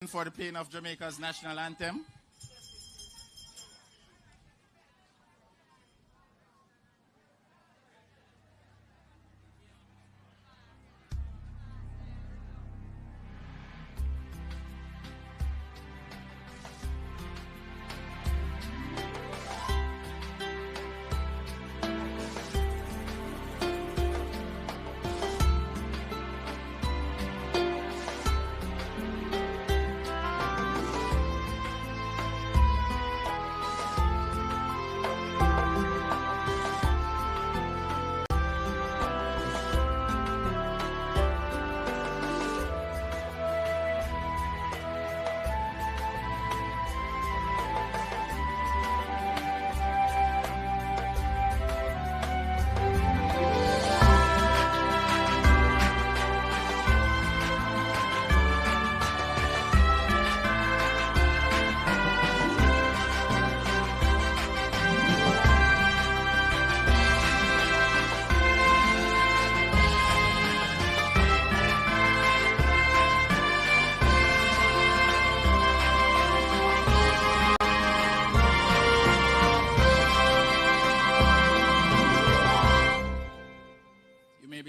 for the playing of Jamaica's national anthem.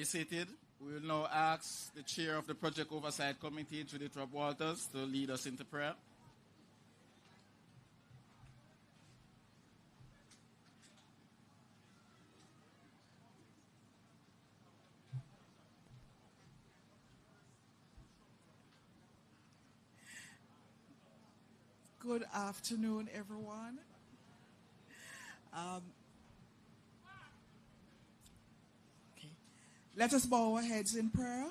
Seated. We will now ask the chair of the Project Oversight Committee, Judith Rob Walters, to lead us into prayer. Good afternoon, everyone. Let us bow our heads in prayer.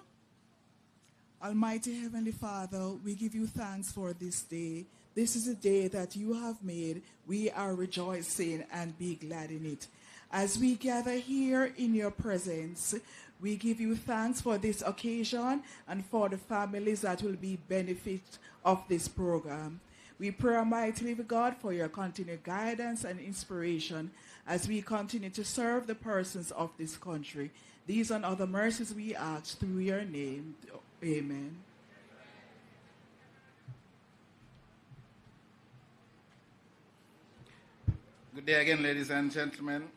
Almighty Heavenly Father, we give you thanks for this day. This is a day that you have made. We are rejoicing and be glad in it. As we gather here in your presence, we give you thanks for this occasion and for the families that will be benefit of this program. We pray, Almighty God, for your continued guidance and inspiration as we continue to serve the persons of this country. These and other mercies we ask through your name. Amen. Good day again, ladies and gentlemen.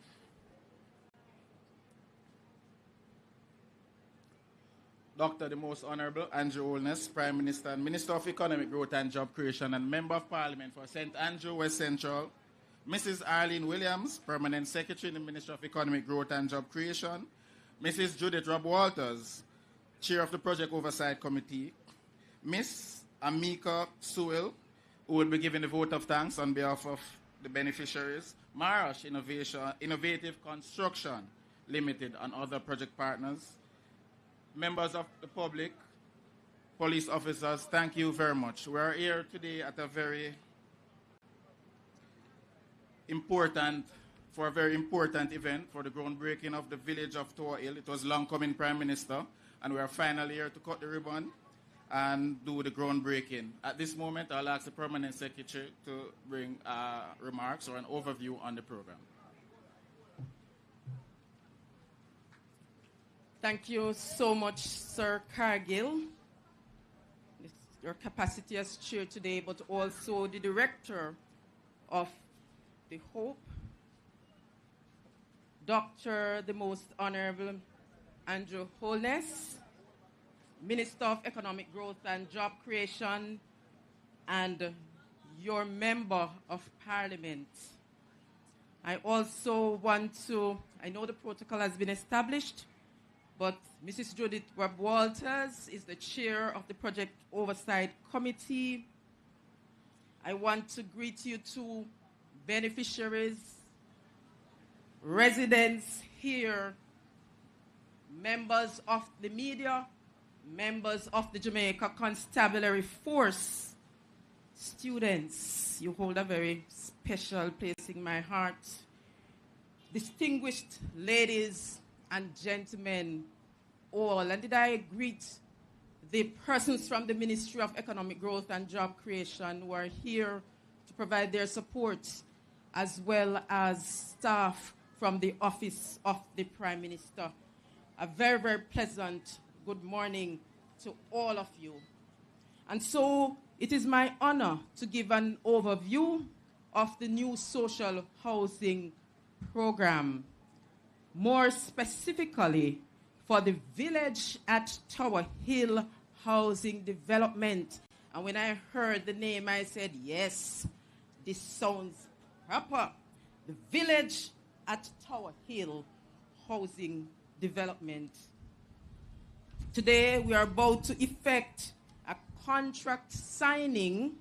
Dr. the Most Honorable Andrew Holness, Prime Minister and Minister of Economic Growth and Job Creation and Member of Parliament for St. Andrew, West Central. Mrs. Arlene Williams, Permanent Secretary in the Ministry of Economic Growth and Job Creation. Mrs. Judith Rob Walters, Chair of the Project Oversight Committee. Ms. Amika Sewell, who will be giving the vote of thanks on behalf of the beneficiaries. Marash Innovative Construction Limited and other project partners. Members of the public, police officers, thank you very much. We are here today at a very important event for the groundbreaking of the village of Tower Hill. It was long coming, Prime Minister, and we are finally here to cut the ribbon and do the groundbreaking. At this moment, I'll ask the Permanent Secretary to bring remarks or an overview on the program. Thank you so much, Sir Cargill. Your capacity as chair today, but also the director of the Hope, Dr. the Most Honorable Andrew Holness, Minister of Economic Growth and Job Creation, and your Member of Parliament. I also want to, I know the protocol has been established, but Mrs. Judith Rob Walters is the chair of the Project Oversight Committee. I want to greet you two beneficiaries, residents here, members of the media, members of the Jamaica Constabulary Force, students. You hold a very special place in my heart. Distinguished ladies and gentlemen, all. And did I greet the persons from the Ministry of Economic Growth and Job Creation who are here to provide their support, as well as staff from the Office of the Prime Minister. A very, very pleasant good morning to all of you. And so It is my honor to give an overview of the new social housing program, more specifically for the village at Tower Hill housing development. And when I heard the name, I said, yes, this sounds proper. The village at Tower Hill housing development. Today, we are about to effect a contract signing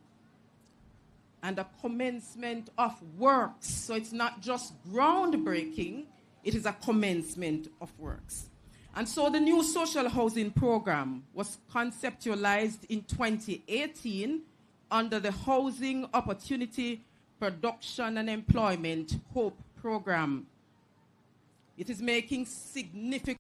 and a commencement of works. So it's not just groundbreaking, it is a commencement of works. And so the new social housing program was conceptualized in 2018 under the Housing Opportunity, Production and Employment HOPE program. It is making significant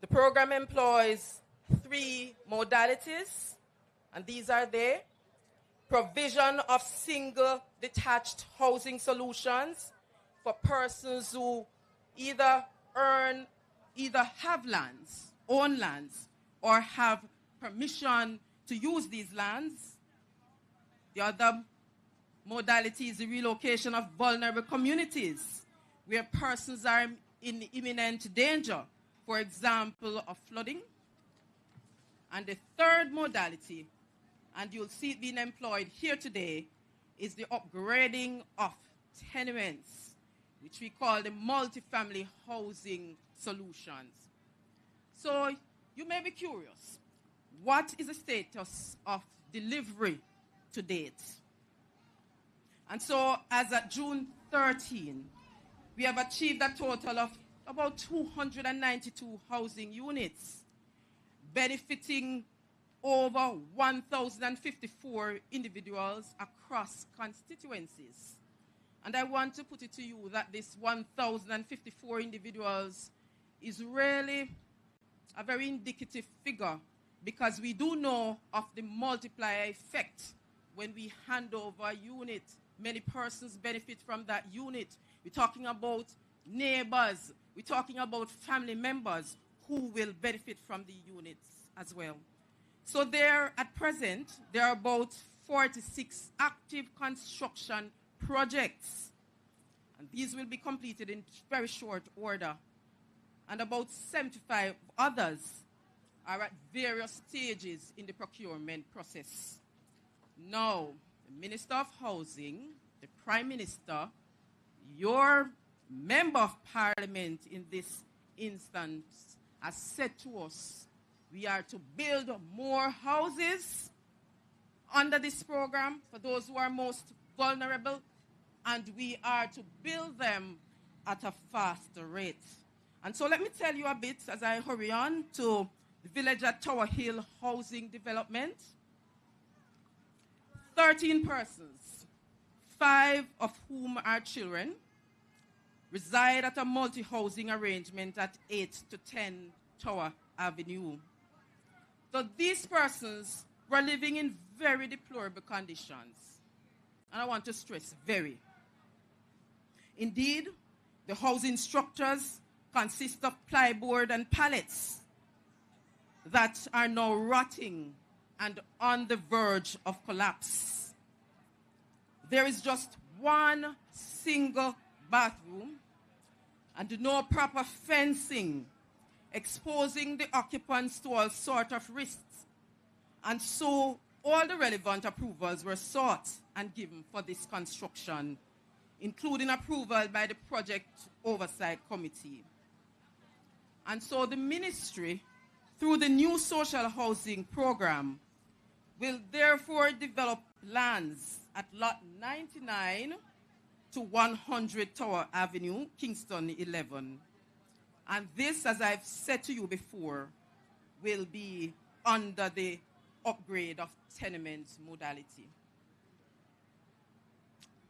The program employs 3 modalities, and these are they: provision of single detached housing solutions for persons who either have lands, own lands, or have permission to use these lands. The other modality is the relocation of vulnerable communities where persons are in imminent danger, for example, of flooding. And the third modality, and you'll see it being employed here today, is the upgrading of tenements, which we call the multifamily housing solutions. So you may be curious, what is the status of delivery to date? And so as at June 13, we have achieved a total of about 292 housing units, benefiting over 1,054 individuals across constituencies. And I want to put it to you that this 1,054 individuals is really a very indicative figure, because we do know of the multiplier effect. When we hand over a unit, many persons benefit from that unit. We're talking about neighbors, we're talking about family members who will benefit from the units as well. So at present, there are about 46 active construction projects, and these will be completed in very short order. And about 75 others are at various stages in the procurement process. Now, the Minister of Housing, the Prime Minister, your Member of Parliament in this instance, has said to us, we are to build more houses under this program for those who are most vulnerable, and we are to build them at a faster rate. And so let me tell you a bit as I hurry on to the village at Tower Hill housing development. 13 persons, 5 of whom are children, reside at a multi-housing arrangement at 8 to 10 Tower Avenue. So these persons were living in very deplorable conditions. And I want to stress very. Indeed, the housing structures consist of plywood and pallets that are now rotting and on the verge of collapse. There is just one single bathroom and no proper fencing, exposing the occupants to all sorts of risks. And so all the relevant approvals were sought and given for this construction, including approval by the Project Oversight Committee. And so the ministry, through the new social housing program, will therefore develop lands at lot 99 to 100 Tower Avenue, Kingston 11. And this, as I've said to you before, will be under the upgrade of tenement modality.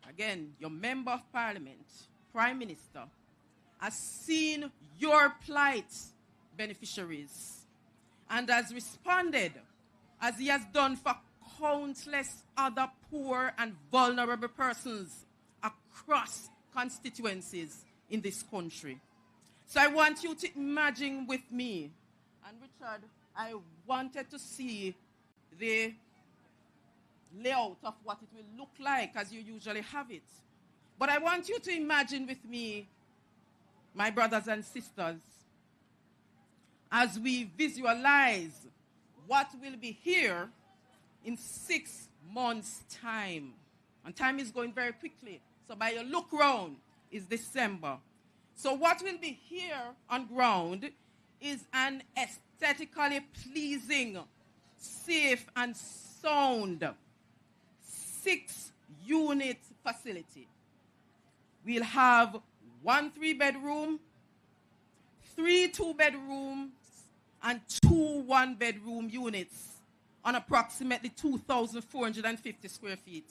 Again, your Member of Parliament, Prime Minister, has seen your plight, beneficiaries, and has responded as he has done for countless other poor and vulnerable persons across constituencies in this country. So I want you to imagine with me, and Richard, I wanted to see the layout of what it will look like as you usually have it. But I want you to imagine with me, my brothers and sisters, as we visualize what will be here in 6 months' time. And time is going very quickly. So by your look round is December. So what will be here on ground is an aesthetically pleasing, safe and sound 6-unit facility. We'll have 1 3-bedroom, 3 2-bedrooms, and 2 1-bedroom units on approximately 2,450 square feet.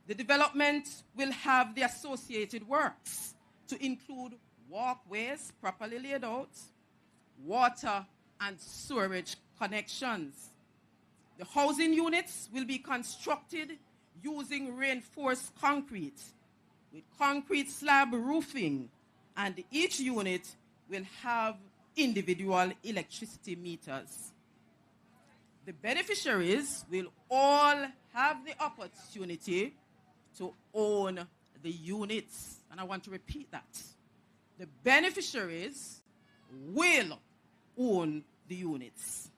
The development will have the associated works to include walkways properly laid out, water and sewerage connections. The housing units will be constructed using reinforced concrete with concrete slab roofing, and each unit will have individual electricity meters. The beneficiaries will all have the opportunity to own the units. And I want to repeat that. The beneficiaries will own the units.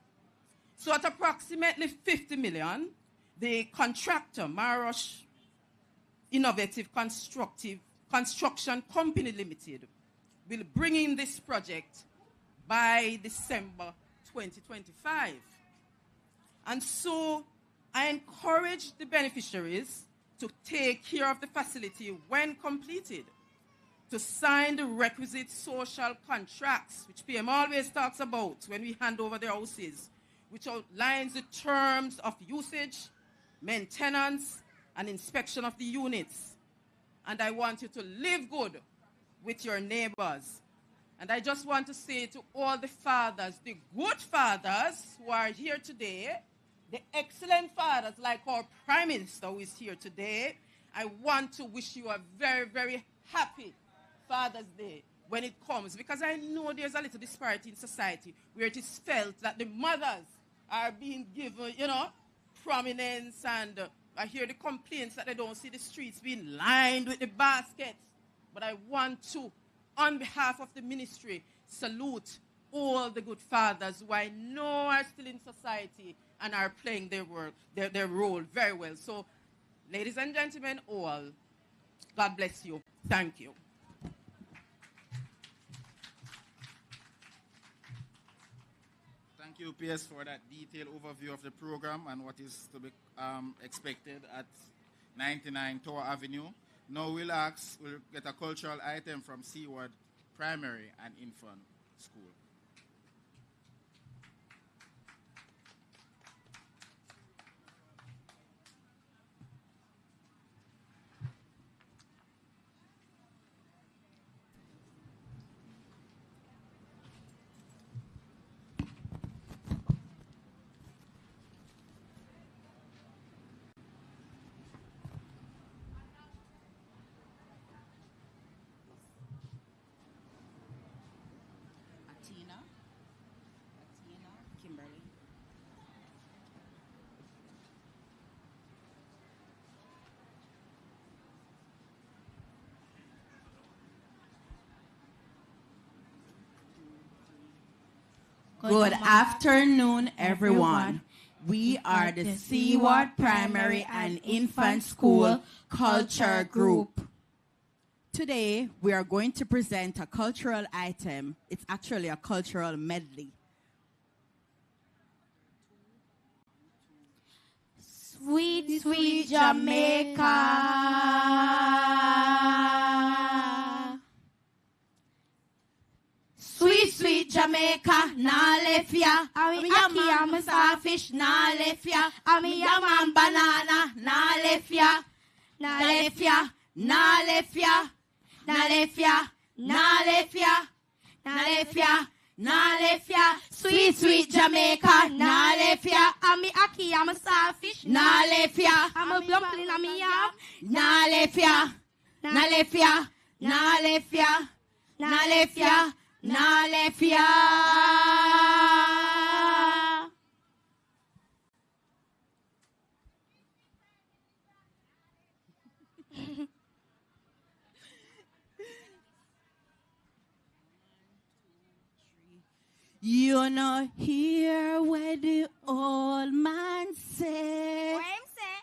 So at approximately 50 million, the contractor, Marosh Innovative Construction Company Limited, will bring in this project by December 2025. And so I encourage the beneficiaries to take care of the facility when completed, to sign the requisite social contracts, which PM always talks about when we hand over their houses, which outlines the terms of usage, maintenance, and inspection of the units. And I want you to live good with your neighbors. And I just want to say to all the fathers, the good fathers who are here today, the excellent fathers like our Prime Minister who is here today, I want to wish you a very, very happy Father's Day when it comes, because I know there's a little disparity in society where it is felt that the mothers are being given, prominence, and I hear the complaints that they don't see the streets being lined with the baskets. But I want to, on behalf of the ministry, salute all the good fathers who I know are still in society and are playing their role very well. So, ladies and gentlemen, all, God bless you. Thank you. Thank you, PS, for that detailed overview of the program and what is to be expected at 99 Tower Avenue. Now we'll get a cultural item from Seaward Primary and Infant School. Good afternoon, everyone. We are the Seaward Primary and Infant School Culture Group. Today, we are going to present a cultural item. It's actually a cultural medley. Sweet, sweet Jamaica. Sweet, sweet Jamaica, nah left ya. I'm yummy, I'm a starfish, nah left ya. I'm yum and banana, nah left ya. Nah left ya, nah left ya. Nah left ya, nah left ya. Nah left ya, nah left ya. Sweet, sweet Jamaica, nah left ya. I'm a aki, I'm a starfish, nah left ya. I'm a dumpling, I'm a yum. Nah left ya, nah left ya, nah left ya. Nah left ya. Nah left ya. You know hear where the old man say. What him say?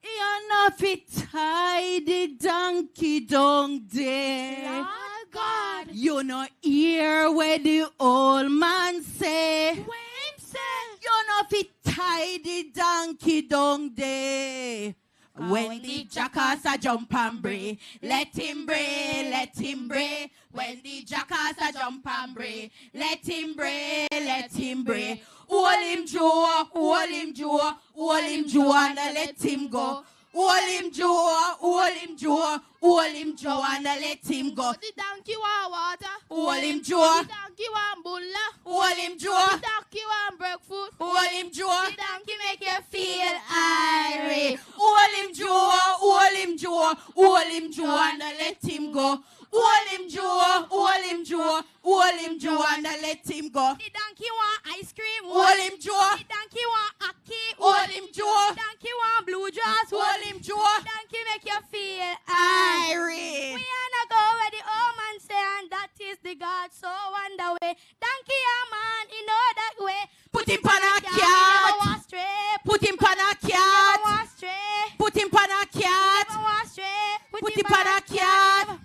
You know fit tie the donkey down there. Lord God. You know hear where the old man say. What him say? You know fit tie the donkey down there. When the jackass a jump and bray, let him bray, let him bray. When the jackass a jump and bray, let him bray, let him bray. Hold him Joe, hold him Joe, hold him Joe and let him go. Hold him Joe, hold him Joe, hold him Joe and let him go. The donkey want water. Hold him Joe, The donkey want bulla. hold him The Joe, donkey want breakfast. hold him Joe. The donkey make you feel Irie. Hold him Joe, hold him Joe, hold him Joe and let him go. Hold him Joe, hold him Joe, hold him Joe and let him go. The donkey want ice cream. Hold him Joe, The donkey want ackee. hold him Joe, The donkey want blue dress. hold him Joe. The donkey make you feel Irie. We wanna go where the old man say, and that is the God so wonder way. Donkey a man, he know that way. Put him on a Never cat. want stray. Put him on a Never cat. want stray. Put him on a Never cat. want stray. Put him on a cat.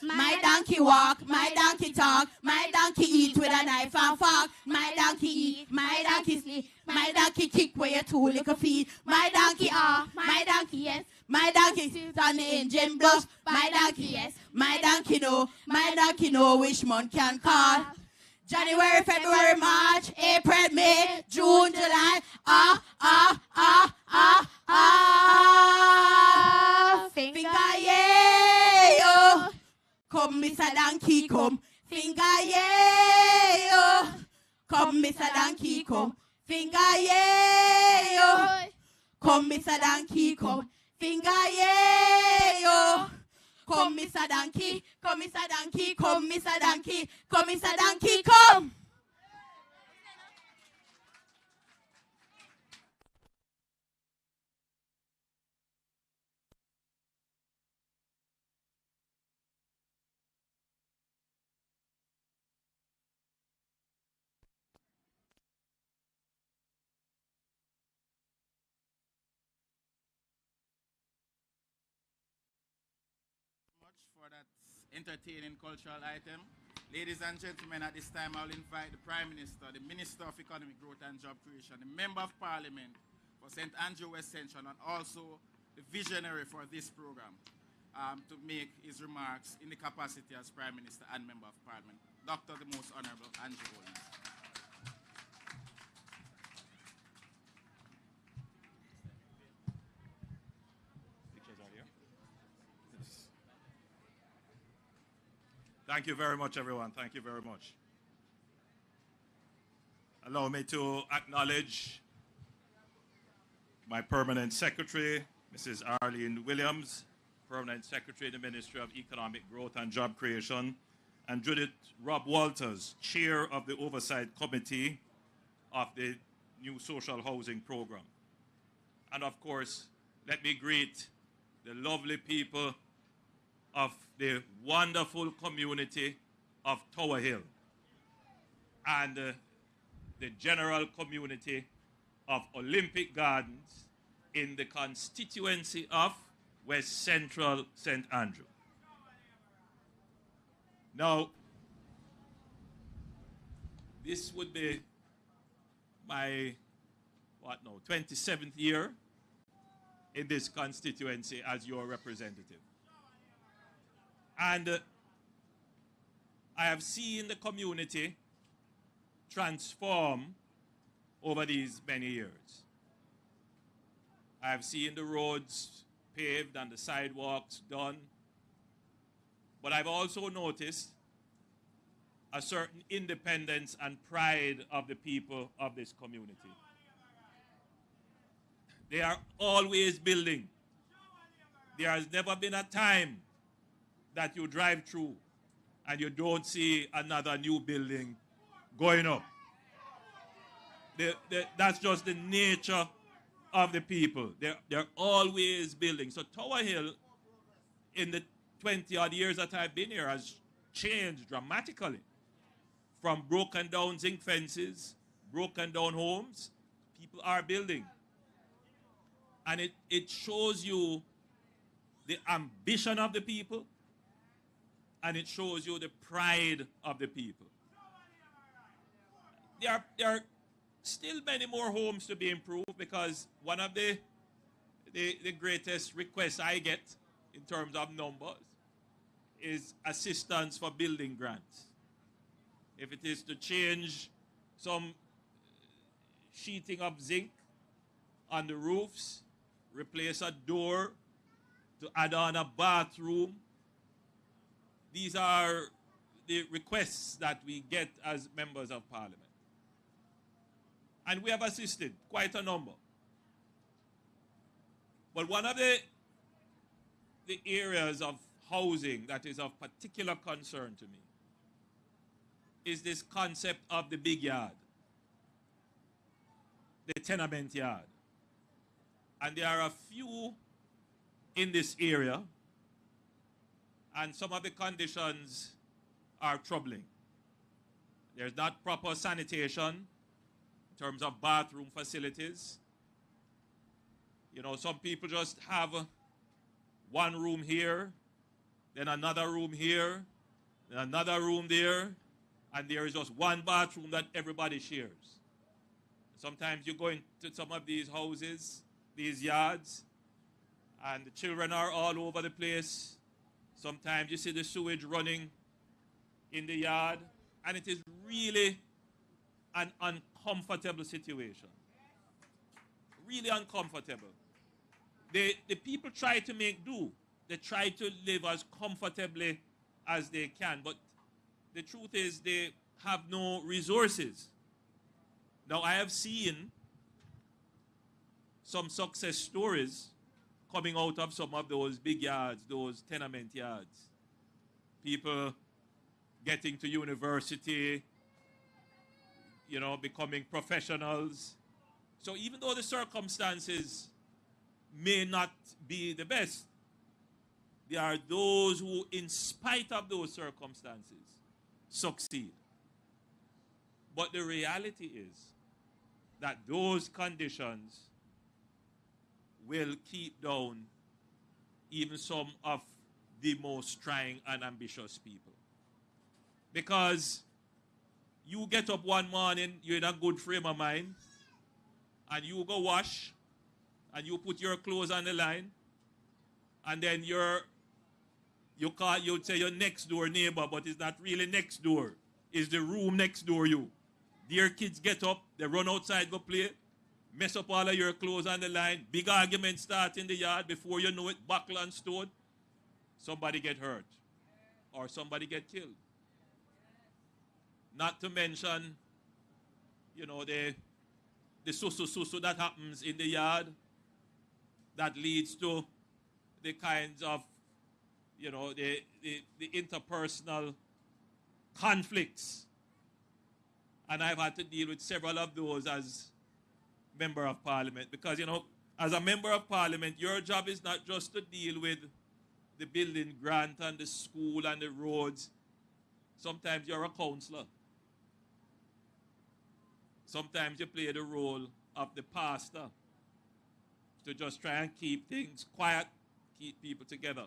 My donkey walk, my donkey talk, my donkey eat with a knife and fork. My donkey eat, my donkey sleep, my donkey kick where your two little feet. My donkey my donkey yes, my donkey sit on the engine blush. My donkey yes, my donkey know which month can call. January, February, March, April, May, June, July. Finger Yeah, yo. Come, Mr. Donkey, come. Finger, yeah, yo. Come, Mr. Donkey, come. Finger, yeah, yo. Come, Mr. Donkey, come. Finger, yeah, yo. Come, Mr. Donkey, come, Mr. Donkey, come, Mr. Donkey, come, Mr. Donkey, come. Much for that entertaining cultural item. Ladies and gentlemen, at this time I will invite the Prime Minister, the Minister of Economic Growth and Job Creation, the Member of Parliament for St. Andrew West Central, and also the visionary for this program, to make his remarks in the capacity as Prime Minister and Member of Parliament. Dr. the Most Honorable Andrew Holness. Thank you very much, everyone. Thank you very much. Allow me to acknowledge my permanent secretary, Mrs. Arlene Williams, permanent secretary in the Ministry of Economic Growth and Job Creation, and Judith Rob Walters, chair of the Oversight Committee of the new social housing program. And of course, let me greet the lovely people of the wonderful community of Tower Hill and the general community of Olympic Gardens in the constituency of West Central St. Andrew. Now, this would be my, 27th year in this constituency as your representative. And I have seen the community transform over these many years. I have seen the roads paved and the sidewalks done. But I've also noticed a certain independence and pride of the people of this community. They are always building. There has never been a time that you drive through and you don't see another new building going up. That's just the nature of the people. They're always building. So Tower Hill, in the 20-odd years that I've been here, has changed dramatically. From broken down zinc fences, broken down homes, people are building. And it shows you the ambition of the people, and it shows you the pride of the people. There are still many more homes to be improved, because one of the greatest requests I get in terms of numbers is assistance for building grants. If it is to change some sheeting of zinc on the roofs, replace a door, to add on a bathroom, these are the requests that we get as members of parliament. And we have assisted quite a number. But one of the areas of housing that is of particular concern to me is this concept of the big yard, the tenement yard. And there are a few in this area, and some of the conditions are troubling. There's not proper sanitation in terms of bathroom facilities. You know, some people just have one room here, then another room here, then another room there, and there is just one bathroom that everybody shares. Sometimes you go into some of these houses, these yards, and the children are all over the place. Sometimes you see the sewage running in the yard, and it is really an uncomfortable situation. Really uncomfortable. The people try to make do. They try to live as comfortably as they can, but the truth is they have no resources. Now, I have seen some success stories coming out of some of those big yards, those tenement yards. People getting to university, you know, becoming professionals. So even though the circumstances may not be the best, there are those who, in spite of those circumstances, succeed. But the reality is that those conditions will keep down even some of the most trying and ambitious people. Because you get up one morning, you're in a good frame of mind, and you go wash, and you put your clothes on the line, and then you'd say your next door neighbor, but it's not really next door. It's the room next door you. Their kids get up, they run outside, go play, mess up all of your clothes on the line, big argument start in the yard, before you know it, buckle and stone, somebody get hurt, or somebody get killed. Not to mention, you know, the susu that happens in the yard that leads to the kinds of, you know, the interpersonal conflicts. And I've had to deal with several of those as member of parliament, because, you know, as a member of parliament, your job is not just to deal with the building grant and the school and the roads. Sometimes you're a councillor. Sometimes you play the role of the pastor to just try and keep things quiet, keep people together.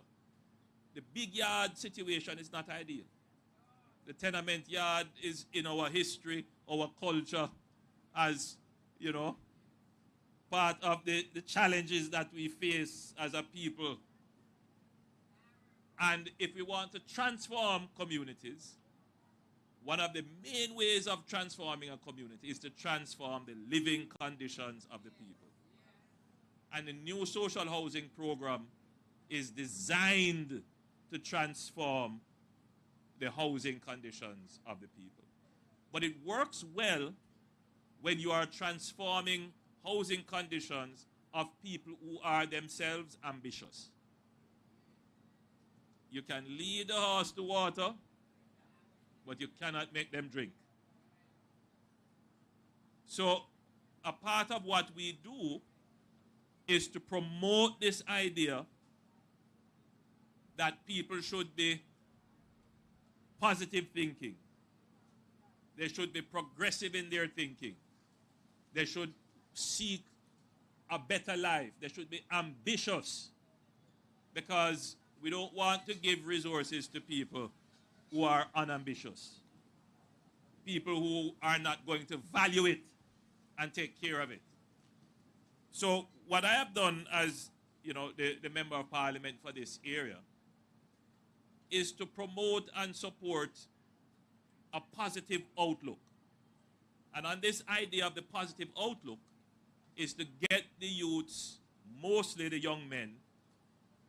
The big yard situation is not ideal. The tenement yard is in our history, our culture, as, you know, part of the challenges that we face as a people. And if we want to transform communities, one of the main ways of transforming a community is to transform the living conditions of the people. And the new social housing program is designed to transform the housing conditions of the people. But it works well when you are transforming housing conditions of people who are themselves ambitious. You can lead the horse to water, but you cannot make them drink. So a part of what we do is to promote this idea that people should be positive thinking. They should be progressive in their thinking. They should seek a better life. They should be ambitious, because we don't want to give resources to people who are unambitious, people who are not going to value it and take care of it. So what I have done as, you know, the Member of Parliament for this area is to promote and support a positive outlook. And on this idea of the positive outlook is to get the youths, mostly the young men,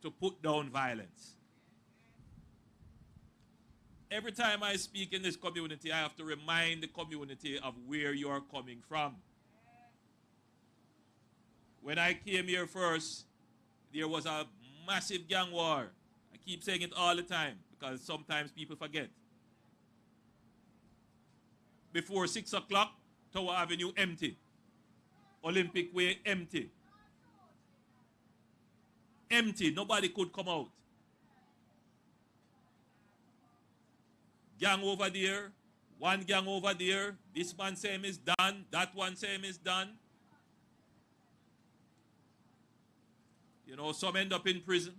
to put down violence. Every time I speak in this community, I have to remind the community of where you are coming from. When I came here first, there was a massive gang war. I keep saying it all the time because sometimes people forget. Before 6 o'clock, Tower Avenue empty. Olympic Way empty. Empty, nobody could come out. Gang over there, one gang over there, this man say him is done, that one say him is done. You know, some end up in prison.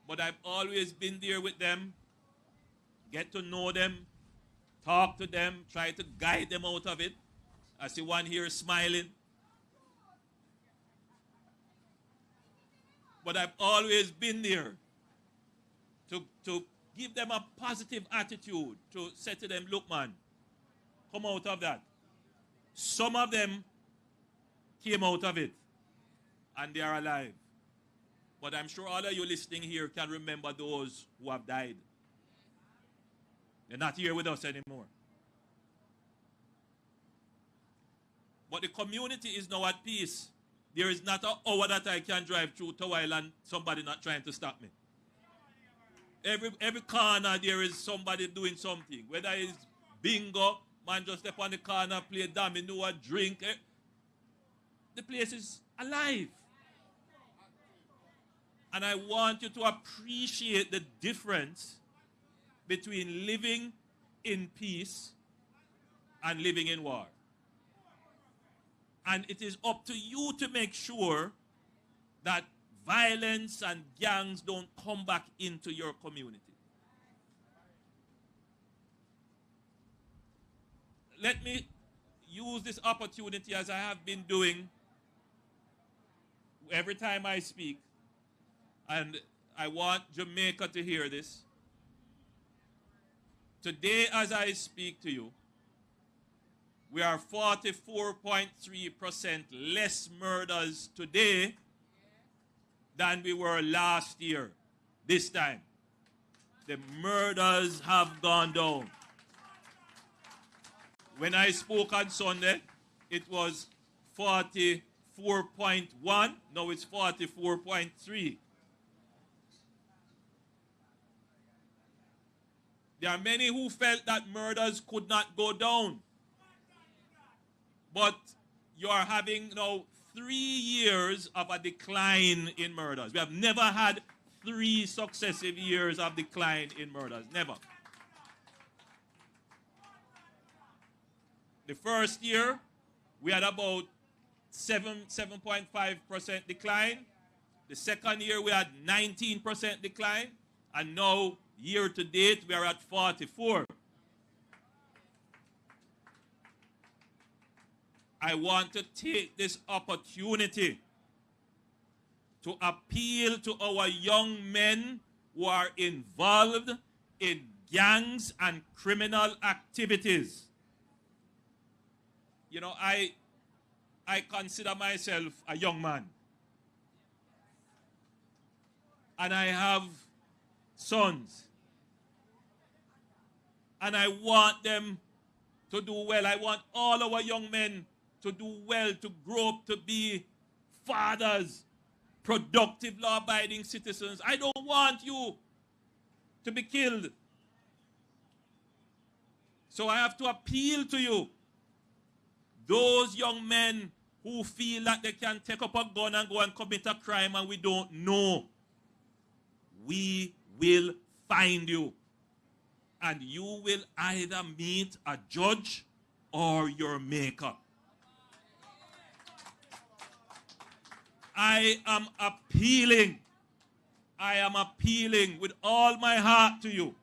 But I've always been there with them, get to know them, talk to them, try to guide them out of it. I see one here smiling. But I've always been there to give them a positive attitude, to say to them, look man, come out of that. Some of them came out of it and they are alive. But I'm sure all of you listening here can remember those who have died. They're not here with us anymore. But the community is now at peace. There is not an hour that I can drive through Tower Island, somebody not trying to stop me. Every corner there is somebody doing something. Whether it's bingo, man just step on the corner, play domino, or drink. The place is alive. And I want you to appreciate the difference between living in peace and living in war. And it is up to you to make sure that violence and gangs don't come back into your community. Let me use this opportunity, as I have been doing every time I speak, and I want Jamaica to hear this. Today, as I speak to you, we are 44.3% less murders today than we were last year, this time. The murders have gone down. When I spoke on Sunday, it was 44.1, now it's 44.3. There are many who felt that murders could not go down. But you are having now 3 years of a decline in murders. We have never had 3 successive years of decline in murders. Never. The first year, we had about 7.5% decline. The second year, we had 19% decline. And now Year to date, we are at 44. I want to take this opportunity to appeal to our young men who are involved in gangs and criminal activities. You know, I consider myself a young man. And I have sons. And I want them to do well. I want all our young men to do well, to grow up to be fathers, productive, law-abiding citizens. I don't want you to be killed. So I have to appeal to you, those young men who feel that they can take up a gun and go and commit a crime and we don't know. We will find you. And you will either meet a judge or your maker. I am appealing with all my heart to you.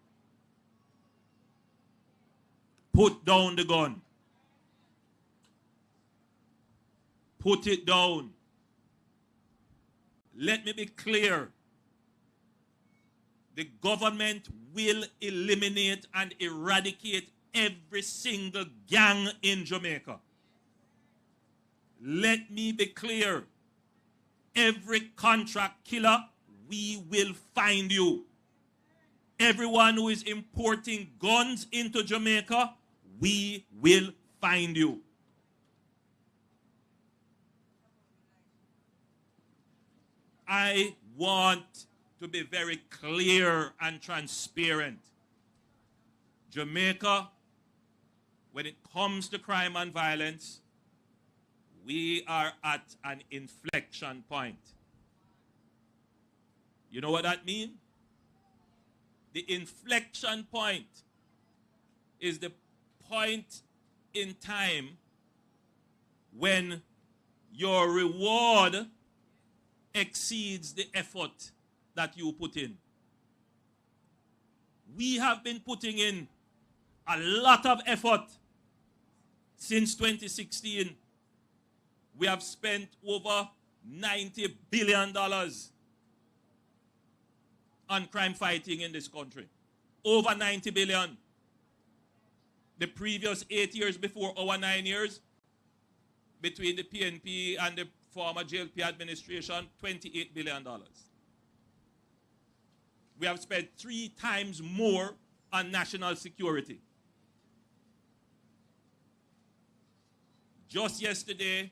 Put down the gun. Put it down. Let me be clear. The government will eliminate and eradicate every single gang in Jamaica. Let me be clear. Every contract killer, we will find you. Everyone who is importing guns into Jamaica, we will find you. I want to be very clear and transparent. Jamaica, when it comes to crime and violence, we are at an inflection point. You know what that means? The inflection point is the point in time when your reward exceeds the effort that you put in. We have been putting in a lot of effort since 2016. We have spent over $90 billion on crime fighting in this country. Over $90 billion. The previous 8 years before our 9 years, between the PNP and the former JLP administration, $28 billion. We have spent 3 times more on national security. Just yesterday,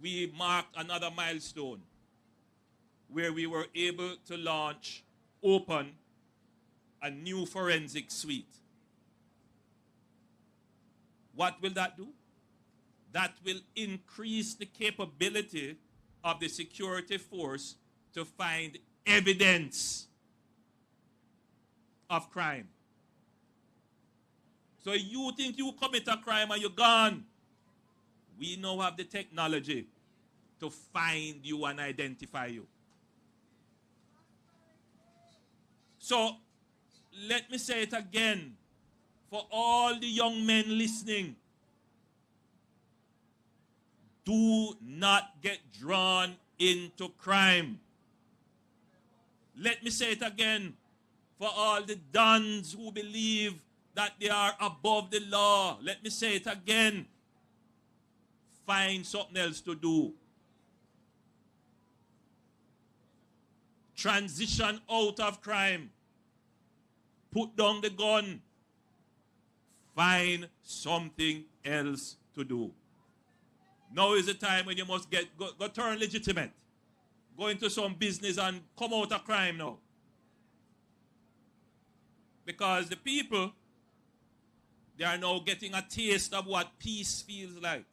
we marked another milestone where we were able to open a new forensic suite. What will that do? That will increase the capability of the security force to find evidence of crime. So you think you commit a crime and you're gone. We now have the technology to find you and identify you. So let me say it again for all the young men listening. Do not get drawn into crime. Let me say it again for all the dons who believe that they are above the law. Let me say it again. Find something else to do. Transition out of crime. Put down the gun. Find something else to do. Now is the time when you must go turn legitimate. Go into some business and come out of crime now. Because the people, they are now getting a taste of what peace feels like.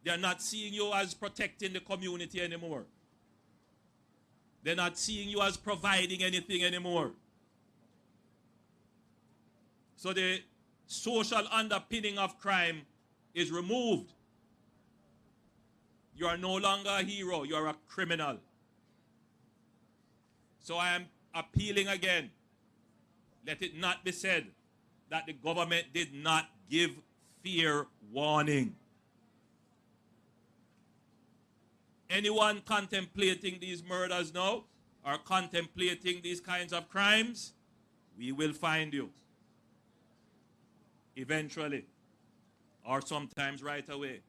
They are not seeing you as protecting the community anymore. They're not seeing you as providing anything anymore. So the social underpinning of crime is removed. You are no longer a hero, you are a criminal. So I am appealing again. Let it not be said that the government did not give fair warning. Anyone contemplating these murders now or contemplating these kinds of crimes, we will find you eventually or sometimes right away.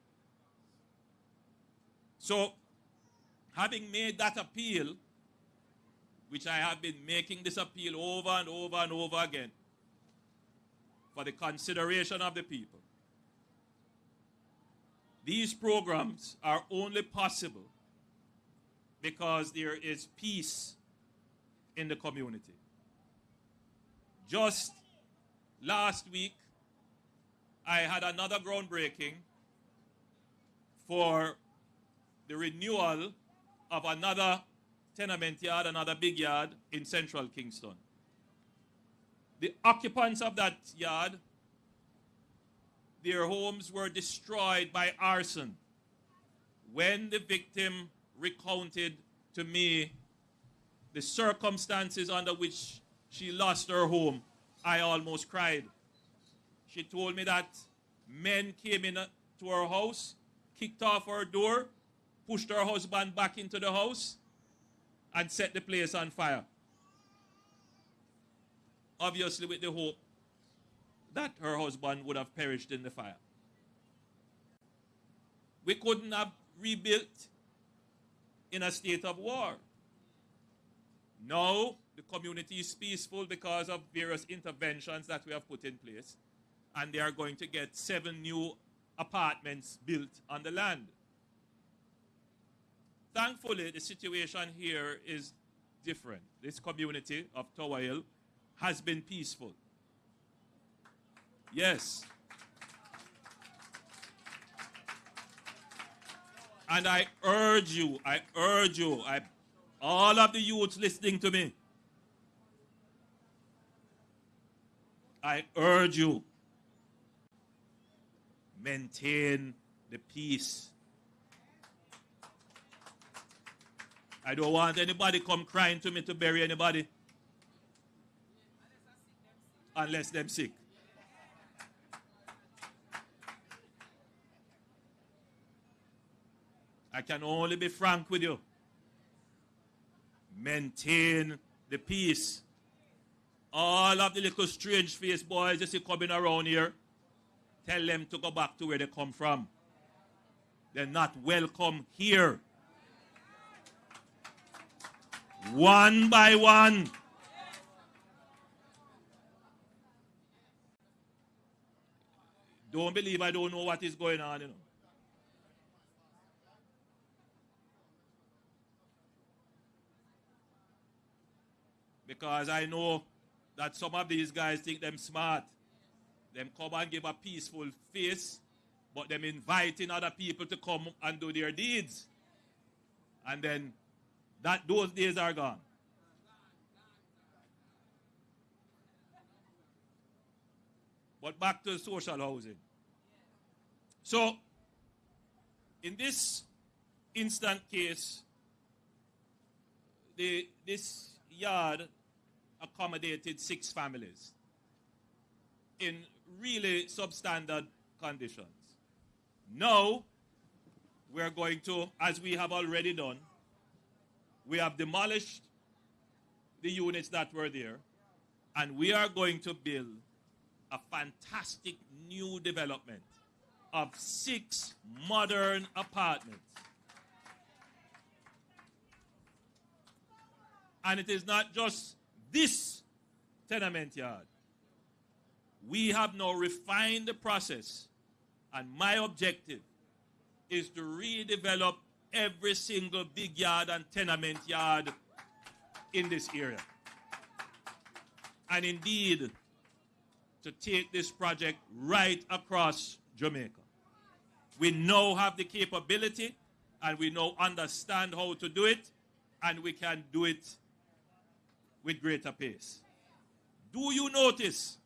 So, having made that appeal, which I have been making this appeal over and over and over again for the consideration of the people, these programs are only possible because there is peace in the community. Just last week, I had another groundbreaking for the renewal of another tenement yard, another big yard in central Kingston. The occupants of that yard, their homes were destroyed by arson. When the victim recounted to me the circumstances under which she lost her home, I almost cried. She told me that men came in to her house, kicked off her door, pushed her husband back into the house, and set the place on fire. Obviously with the hope that her husband would have perished in the fire. We couldn't have rebuilt in a state of war. Now, the community is peaceful because of various interventions that we have put in place. And they are going to get 7 new apartments built on the land. Thankfully, the situation here is different. This community of Tower Hill has been peaceful. Yes. And I urge you, all of the youths listening to me, I urge you, maintain the peace. I don't want anybody come crying to me to bury anybody unless they're sick. I can only be frank with you. Maintain the peace. All of the little strange faced boys you see coming around here, tell them to go back to where they come from. They're not welcome here. One by one. Don't believe I don't know what is going on, you know. Because I know that some of these guys think them smart. Them come and give a peaceful face, but them inviting other people to come and do their deeds. And then those days are gone. But back to social housing. So, in this instant case, this yard accommodated 6 families in really substandard conditions. Now, we're going to, as we have already done, we have demolished the units that were there, and we are going to build a fantastic new development of 6 modern apartments. And it is not just this tenement yard. We have now refined the process, and my objective is to redevelop every single big yard and tenement yard in this area. And indeed, to take this project right across Jamaica. We now have the capability, and we now understand how to do it, and we can do it with greater pace. Do you notice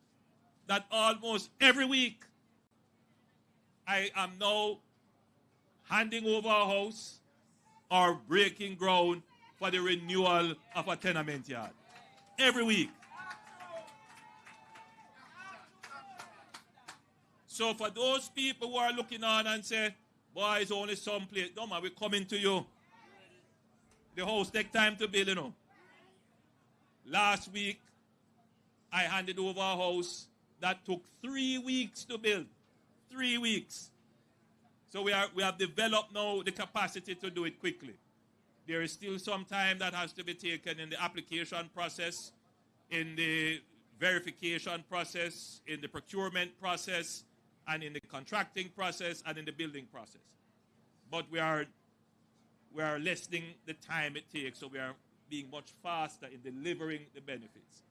that almost every week I am now handing over a house or breaking ground for the renewal of a tenement yard. Every week. So for those people who are looking on and say, boy, it's only some place. No, man, we're coming to you. The house take time to build, you know. Last week, I handed over a house that took 3 weeks to build. 3 weeks. So we have developed now the capacity to do it quickly. There is still some time that has to be taken in the application process, in the verification process, in the procurement process, and in the contracting process, and in the building process. But we are lessening the time it takes, so we are being much faster in delivering the benefits.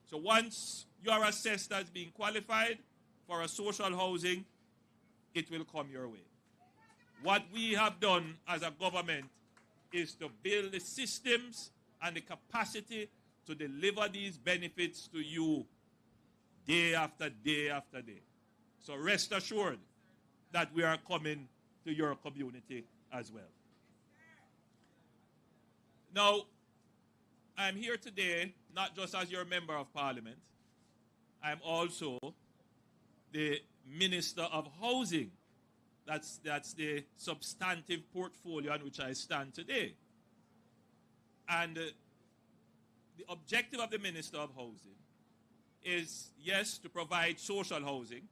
So once you are assessed as being qualified for a social housing, it will come your way. What we have done as a government is to build the systems and the capacity to deliver these benefits to you day after day after day. So rest assured that we are coming to your community as well. Now, I'm here today not just as your member of parliament. I'm also the Minister of Housing. That's the substantive portfolio on which I stand today. And the objective of the Minister of Housing is, yes, to provide social housing,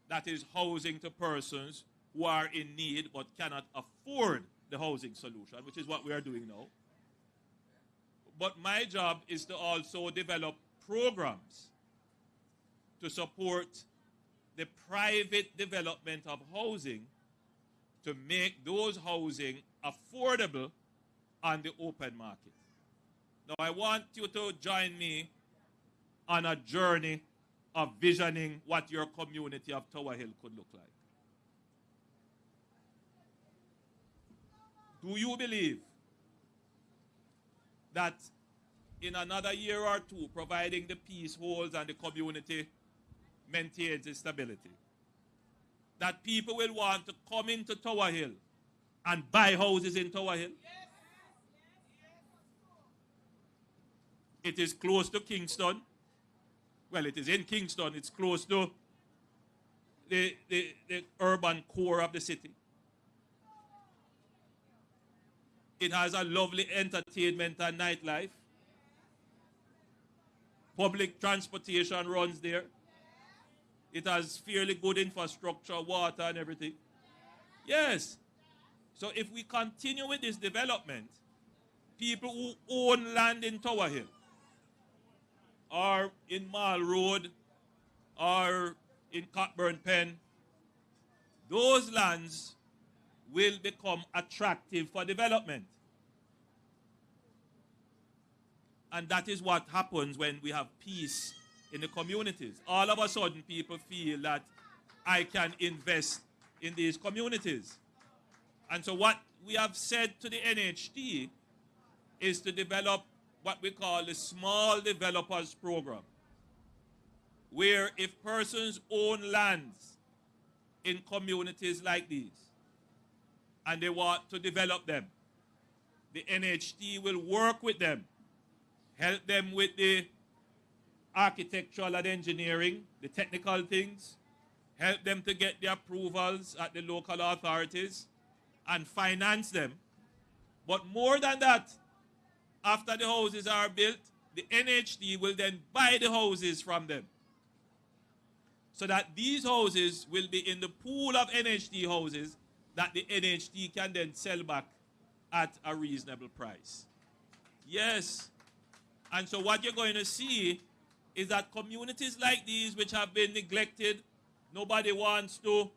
that is housing to persons who are in need but cannot afford the housing solution, which is what we are doing now. But my job is to also develop programs to support the private development of housing to make those housing affordable on the open market. Now, I want you to join me on a journey of visioning what your community of Tower Hill could look like. Do you believe that in another year or two, providing the peace holds and the community maintains its stability, that people will want to come into Tower Hill and buy houses in Tower Hill? It is close to Kingston. Well, it is in Kingston. It's close to the urban core of the city. It has a lovely entertainment and nightlife. Public transportation runs there. It has fairly good infrastructure, water and everything. Yes. So if we continue with this development, people who own land in Tower Hill, or in Mall Road, or in Cockburn Pen, those lands will become attractive for development. And that is what happens when we have peace in the communities. All of a sudden, people feel that I can invest in these communities. And so what we have said to the NHT is to develop what we call the Small Developers Program, where if persons own lands in communities like these and they want to develop them, the NHT will work with them, help them with the architectural and engineering, the technical things, help them to get the approvals at the local authorities, and finance them. But more than that, after the houses are built, the NHT will then buy the houses from them, so that these houses will be in the pool of NHT houses that the NHT can then sell back at a reasonable price. Yes. And so what you're going to see is that communities like these, which have been neglected, nobody wants to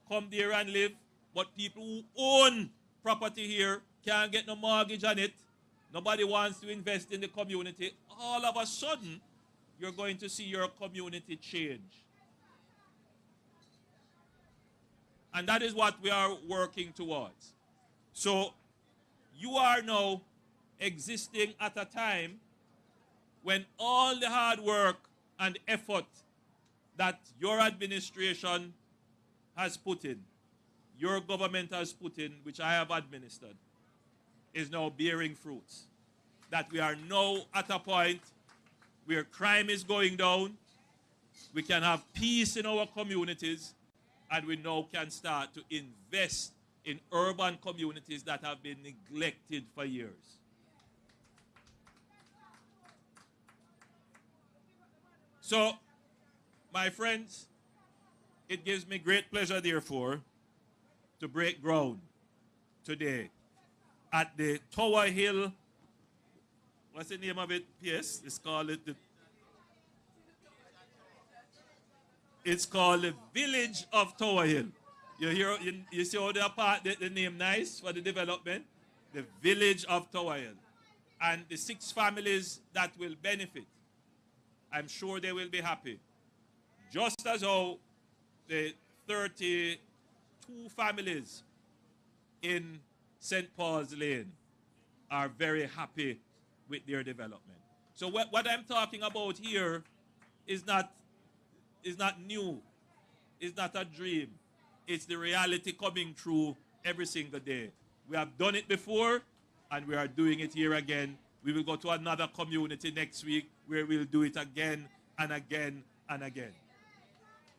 come there and live, but people who own property here can't get no mortgage on it, nobody wants to invest in the community, all of a sudden, you're going to see your community change. And that is what we are working towards. So you are now existing at a time when all the hard work and effort that your administration has put in, your government has put in, which I have administered, is now bearing fruits. that we are now at a point where crime is going down, we can have peace in our communities, and we now can start to invest in urban communities that have been neglected for years. So, my friends, it gives me great pleasure, therefore, to break ground today at the Tower Hill. What's the name of it? Yes, it's called the Village of Tower Hill. You see how the name nice for the development? The Village of Tower Hill. And the 6 families that will benefit, I'm sure they will be happy. Just as how the 32 families in St. Paul's Lane are very happy with their development. So what I'm talking about here is not new. It's not a dream. It's the reality coming true every single day. We have done it before, and we are doing it here again. We will go to another community next week where we'll do it again and again and again.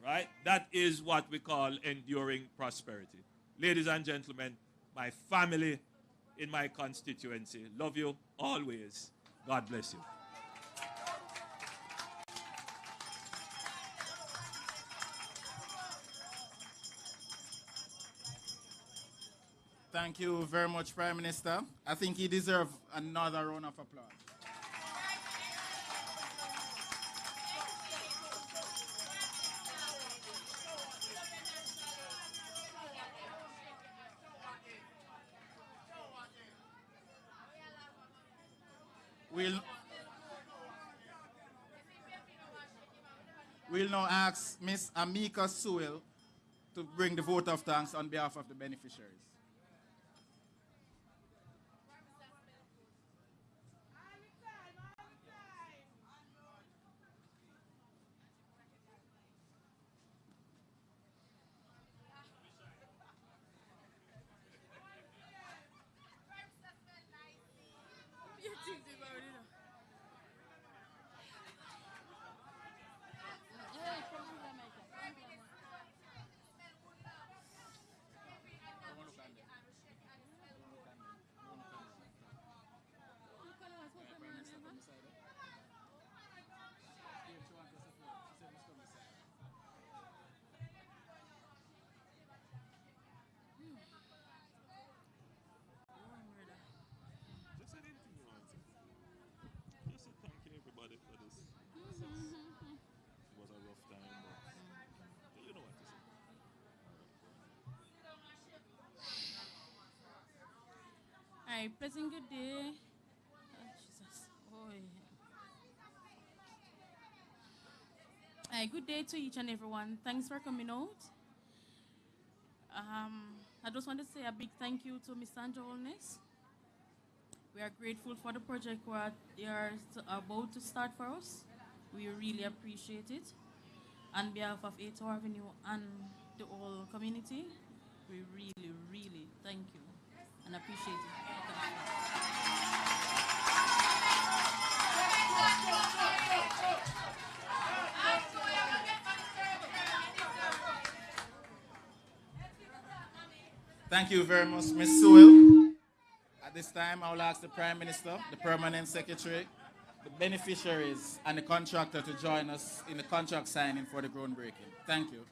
Right? That is what we call enduring prosperity. Ladies and gentlemen, my family in my constituency, love you always. God bless you. Thank you very much, Prime Minister. I think he deserves another round of applause. We'll now ask Miss Amika Sewell to bring the vote of thanks on behalf of the beneficiaries. Hi, pleasant good day. Oh, Jesus. Oh, yeah. Hi, good day to each and everyone. Thanks for coming out. I just want to say a big thank you to Mr. Andrew Holness. We are grateful for the project they are about to start for us. We really appreciate it. On behalf of 8th Avenue and the whole community, we really, really thank you and appreciate it. Thank you very much, Ms. Sewell. At this time, I will ask the Prime Minister, the Permanent Secretary, the beneficiaries, and the contractor to join us in the contract signing for the groundbreaking. Thank you.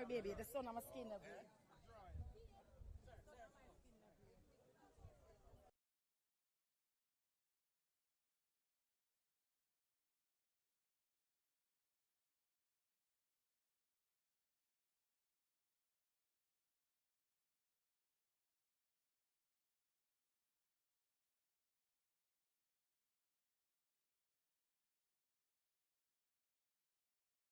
baby, the son of my skin.